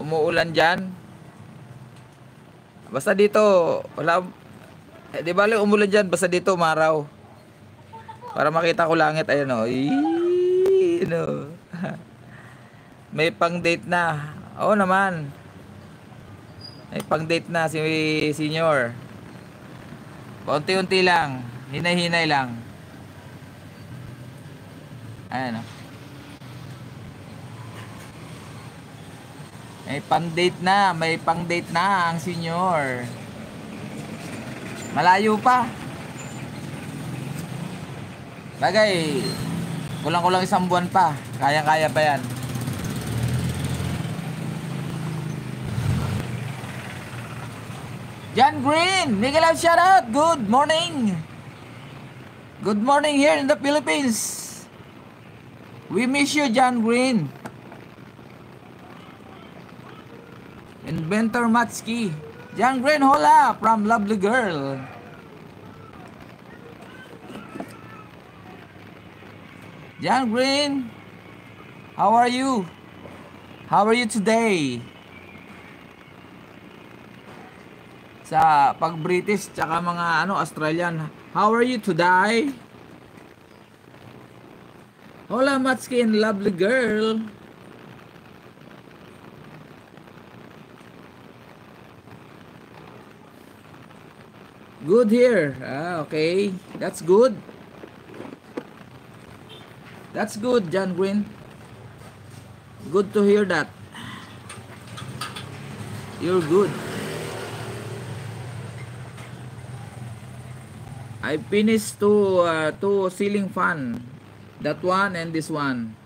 umuulan dyan. Basta dito, wala, di bali umulan dyan, basta dito umaraw. Para makita ko langit, ayun o. May pang date na. Oo naman. May pang date na si senior. Paunti-unti lang. Hinay-hinay lang. Ayan o. May pang-date na, may pang-date na ang senior. Malayo pa. Bagay, kulang-kulang 1 buwan pa. Kaya-kaya pa yan. John Green, Miguel, shout out. Good morning. Good morning here in the Philippines. We miss you, John Green. Inventor Matski. John Green, hola from Lovely Girl. John Green, how are you? How are you today? Sa pag British tsaka mga Australian, how are you today? Hola Matski and Lovely Girl. Good here. Okay. That's good. That's good, John Green. Good to hear that. You're good. I finished two ceiling fan. That one and this one.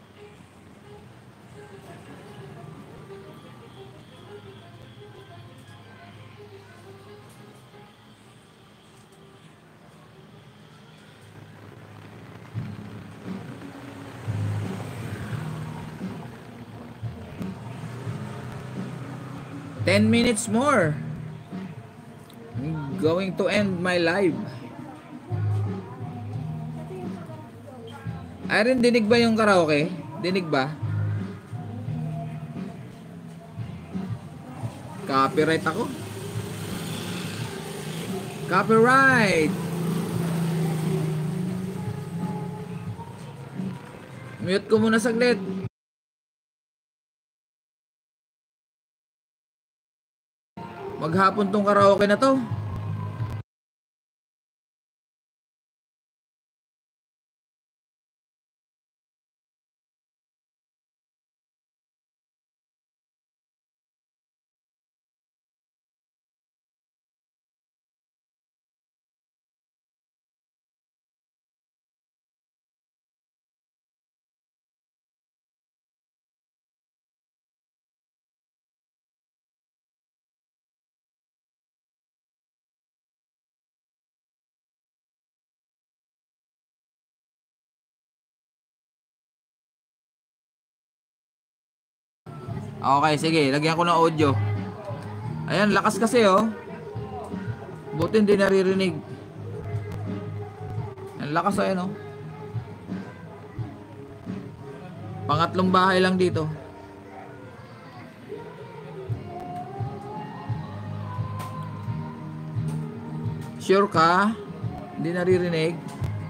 Ten minutes more. I'm going to end my live. Irene, dinig ba yung karaoke? Dinig ba? Copyright ako. Copyright. Mute ko muna saglit. Maghapon tong karaoke na to. Okay, sige. Lagyan ko ng audio. Ayan, lakas kasi oh. Buti hindi naririnig. Ang lakas ayan oh. Pangatlong bahay lang dito. Sure ka? Hindi naririnig.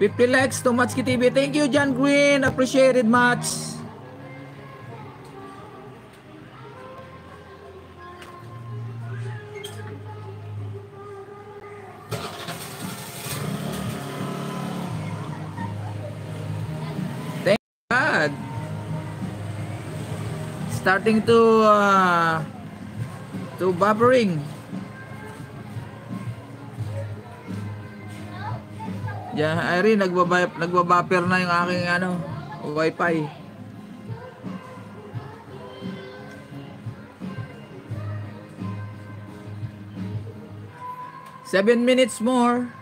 50 likes to Matski TV. Thank you, John Green. Appreciated much. Starting to buffering. Yeah, Irene, nagbabuffer na yung aking wifi. Seven minutes more.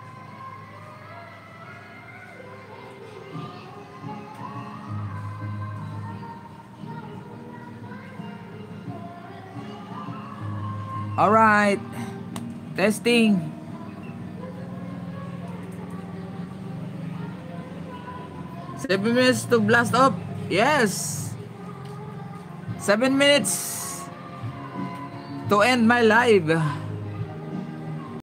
All right, testing. Seven minutes to blast off. Yes. 7 minutes. to end my live.